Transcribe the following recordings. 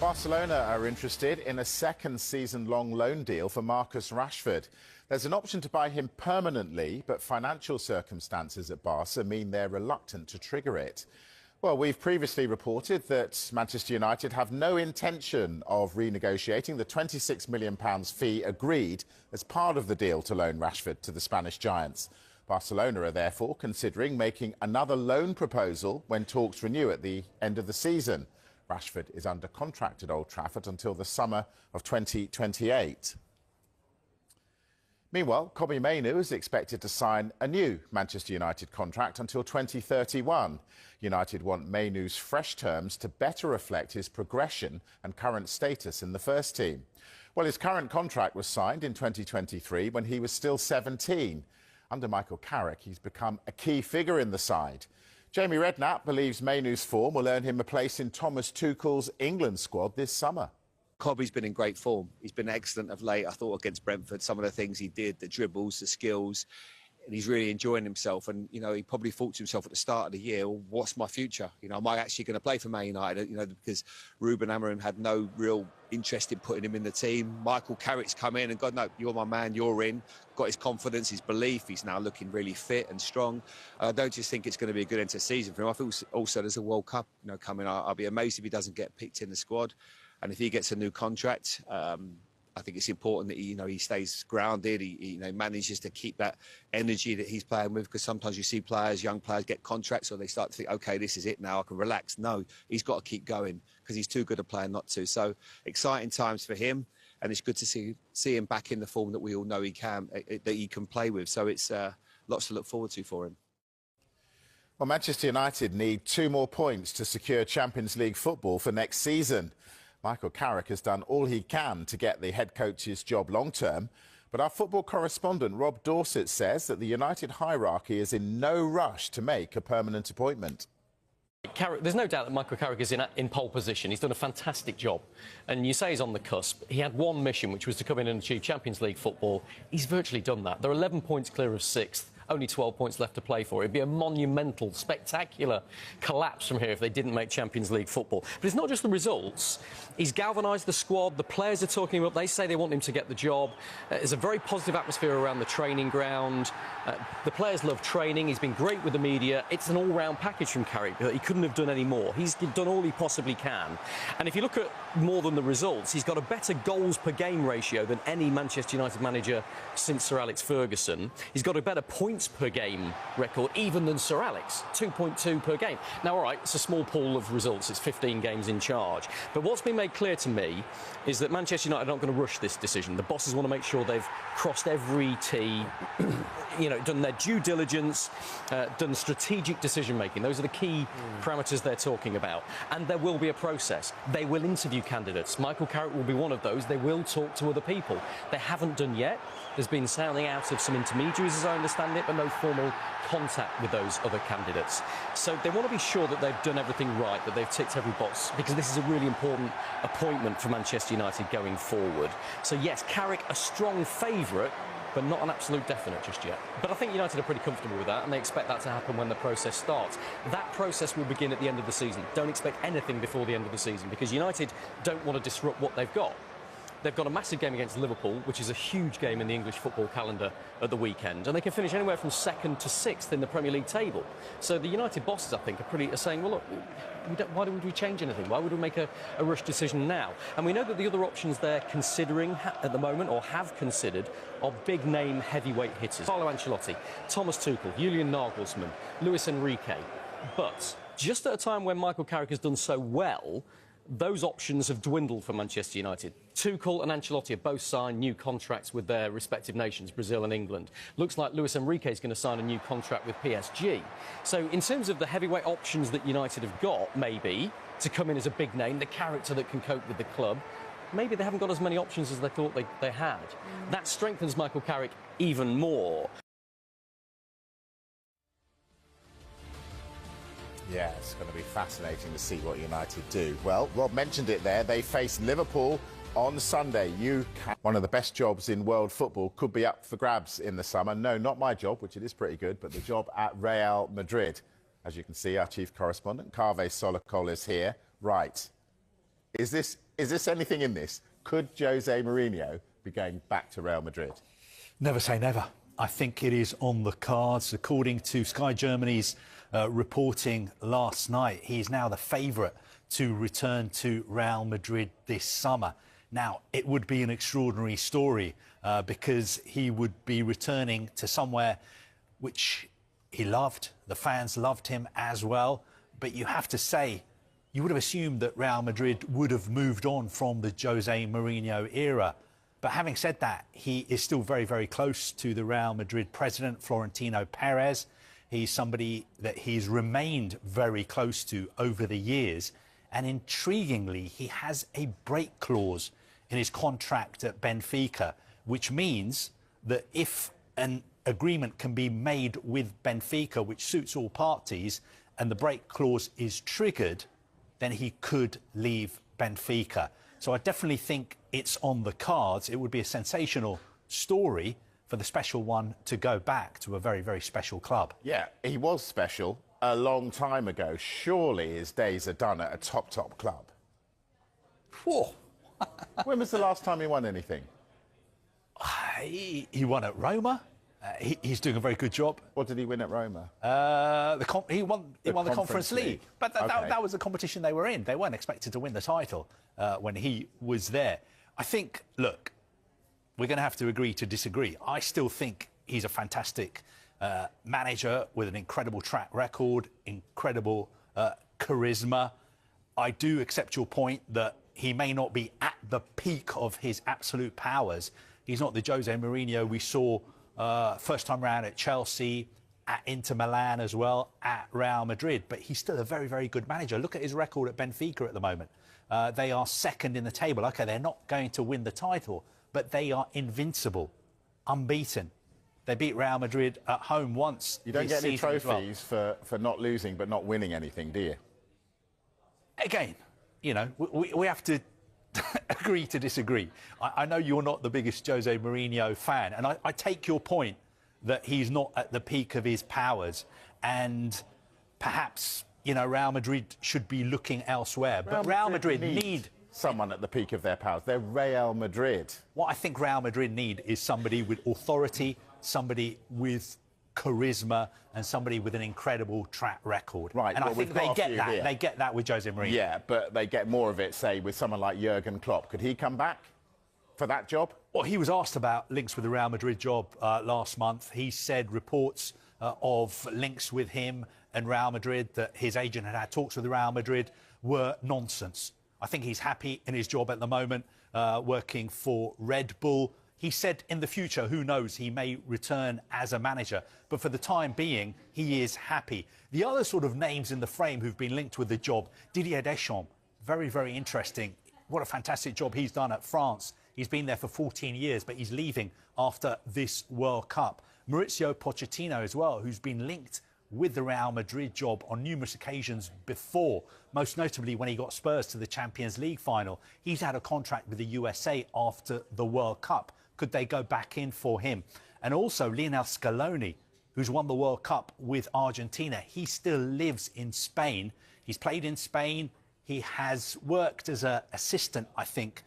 Barcelona are interested in a second season-long loan deal for Marcus Rashford. There's an option to buy him permanently, but financial circumstances at Barca mean they're reluctant to trigger it. Well, we've previously reported that Manchester United have no intention of renegotiating the £26 million fee agreed as part of the deal to loan Rashford to the Spanish Giants. Barcelona are therefore considering making another loan proposal when talks renew at the end of the season. Rashford is under contract at Old Trafford until the summer of 2028. Meanwhile, Mainoo is expected to sign a new Manchester United contract until 2031. United want Mainoo's fresh terms to better reflect his progression and current status in the first team. Well, his current contract was signed in 2023 when he was still 17. Under Michael Carrick, he's become a key figure in the side. Jamie Redknapp believes Mainoo's form will earn him a place in Thomas Tuchel's England squad this summer. Cobby's been in great form. He's been excellent of late. I thought against Brentford, some of the things he did, the dribbles, the skills, and he's really enjoying himself. And, you know, he probably thought to himself at the start of the year, well, what's my future? You know, am I actually going to play for Man United? You know, because Ruben Amorim had no real interest in putting him in the team. Michael Carrick's come in and gone, no, you're my man, you're in. Got his confidence, his belief. He's now looking really fit and strong. I don't just think it's going to be a good end to season for him. I think also there's a World Cup, you know, coming. I'll be amazed if he doesn't get picked in the squad. And if he gets a new contract, I think it's important that he stays grounded. He manages to keep that energy that he's playing with, because sometimes you see players, young players, get contracts, or they start to think, OK, this is it now, I can relax. No, he's got to keep going because he's too good a player not to. So exciting times for him, and it's good to see him back in the form that we all know he can play with. So it's lots to look forward to for him. Well, Manchester United need 2 more points to secure Champions League football for next season. Michael Carrick has done all he can to get the head coach's job long-term, but our football correspondent Rob Dorset says that the United hierarchy is in no rush to make a permanent appointment. There's no doubt that Michael Carrick is in pole position. He's done a fantastic job. And you say he's on the cusp. He had one mission, which was to come in and achieve Champions League football. He's virtually done that. They're 11 points clear of 6th. Only 12 points left to play for. It'd be a monumental, spectacular collapse from here if they didn't make Champions League football. But it's not just the results. He's galvanised the squad. The players are talking him up. They say they want him to get the job. There's a very positive atmosphere around the training ground. The players love training. He's been great with the media. It's an all-round package from Carrick. He couldn't have done any more. He's done all he possibly can. And if you look at more than the results, he's got a better goals per game ratio than any Manchester United manager since Sir Alex Ferguson. He's got a better points per game record even than Sir Alex, 2.2 per game. Now, all right, it's a small pool of results. It's 15 games in charge. But what's been made clear to me is that Manchester United are not going to rush this decision. The bosses want to make sure they've crossed every T, done their due diligence, done strategic decision-making. Those are the key parameters they're talking about. And there will be a process. They will interview candidates. Michael Carrick will be one of those. They will talk to other people. They haven't done yet. There's been sounding out of some intermediaries, as I understand it, but no formal contact with those other candidates. So they want to be sure that they've done everything right, that they've ticked every box, because this is a really important appointment for Manchester United going forward. So yes, Carrick, a strong favourite, but not an absolute definite just yet. But I think United are pretty comfortable with that, and they expect that to happen when the process starts. That process will begin at the end of the season. Don't expect anything before the end of the season, because United don't want to disrupt what they've got. They've got a massive game against Liverpool, which is a huge game in the English football calendar at the weekend, and they can finish anywhere from 2nd to 6th in the Premier League table. So the United bosses, I think, are saying, well, look, why would we change anything? Why would we make a rush decision now? And we know that the other options they're considering at the moment, or have considered, are big-name heavyweight hitters. Carlo Ancelotti, Thomas Tuchel, Julian Nagelsmann, Luis Enrique. But just at a time when Michael Carrick has done so well, those options have dwindled for Manchester United. Tuchel and Ancelotti have both signed new contracts with their respective nations, Brazil and England. Looks like Luis Enrique is going to sign a new contract with PSG. So in terms of the heavyweight options that United have got, maybe, to come in as a big name, the character that can cope with the club, maybe they haven't got as many options as they thought they had. That strengthens Michael Carrick even more. Yeah, it's going to be fascinating to see what United do. Well, Rob mentioned it there. They face Liverpool on Sunday. One of the best jobs in world football could be up for grabs in the summer. No, not my job, which it is pretty good, but the job at Real Madrid. As you can see, our chief correspondent, Kaveh Solokol, is here. Right. Is this Is this anything in this? Could Jose Mourinho be going back to Real Madrid? Never say never. I think it is on the cards. According to Sky Germany's reporting last night, he's now the favourite to return to Real Madrid this summer. Now, it would be an extraordinary story because he would be returning to somewhere which he loved. The fans loved him as well. But you have to say, you would have assumed that Real Madrid would have moved on from the Jose Mourinho era. But having said that, he is still very, very close to the Real Madrid president, Florentino Perez. He's somebody that he's remained very close to over the years. And intriguingly, he has a break clause in his contract at Benfica, which means that if an agreement can be made with Benfica, which suits all parties, and the break clause is triggered, then he could leave Benfica. So I definitely think it's on the cards. It would be a sensational story for the special one to go back to a very, very special club. Yeah, he was special a long time ago. Surely his days are done at a top club. Whoa. When was the last time he won anything? He won at Roma. He's doing a very good job. What did he win at Roma? He won the Conference League. But that was the competition they were in. They weren't expected to win the title when he was there. I think, look, we're going to have to agree to disagree. I still think he's a fantastic manager with an incredible track record, incredible charisma. I do accept your point that he may not be at the peak of his absolute powers. He's not the Jose Mourinho we saw first time round at Chelsea, at Inter Milan as well, at Real Madrid. But he's still a very, very good manager. Look at his record at Benfica at the moment. They are second in the table. OK, they're not going to win the title, but they are invincible, unbeaten. They beat Real Madrid at home once. You don't get any trophies for not losing but not winning anything, do you? Again, you know, we have to agree to disagree. I know you're not the biggest Jose Mourinho fan, and I take your point that he's not at the peak of his powers, and perhaps, you know, Real Madrid should be looking elsewhere. But Real Madrid need someone at the peak of their powers. They're Real Madrid. What I think Real Madrid need is somebody with authority, somebody with charisma, and somebody with an incredible track record. Right, and I think they get that. Here. They get that with Jose Mourinho. Yeah, but they get more of it, say, with someone like Jurgen Klopp. Could he come back for that job? Well, he was asked about links with the Real Madrid job last month. He said reports of links with him and Real Madrid, that his agent had talks with Real Madrid, were nonsense. I think he's happy in his job at the moment, working for Red Bull. He said in the future, who knows, he may return as a manager. But for the time being, he is happy. The other sort of names in the frame who've been linked with the job, Didier Deschamps, very, very interesting. What a fantastic job he's done at France. He's been there for 14 years, but he's leaving after this World Cup. Mauricio Pochettino as well, who's been linked with the Real Madrid job on numerous occasions before, most notably when he got Spurs to the Champions League final. He's had a contract with the USA after the World Cup. Could they go back in for him? And also Lionel Scaloni, who's won the World Cup with Argentina. He still lives in Spain. He's played in Spain. He has worked as an assistant, I think,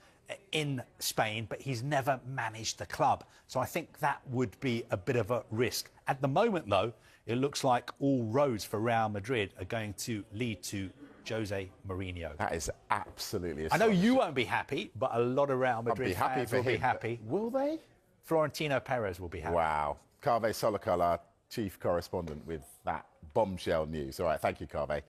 in Spain, but he's never managed the club. So I think that would be a bit of a risk. At the moment, though, it looks like all roads for Real Madrid are going to lead to Jose Mourinho. That is absolutely I know you won't be happy, but a lot of Real Madrid fans will be happy. Will they? Florentino Perez will be happy. Wow. Carve Solokal, our chief correspondent, with that bombshell news. All right, thank you, Carve.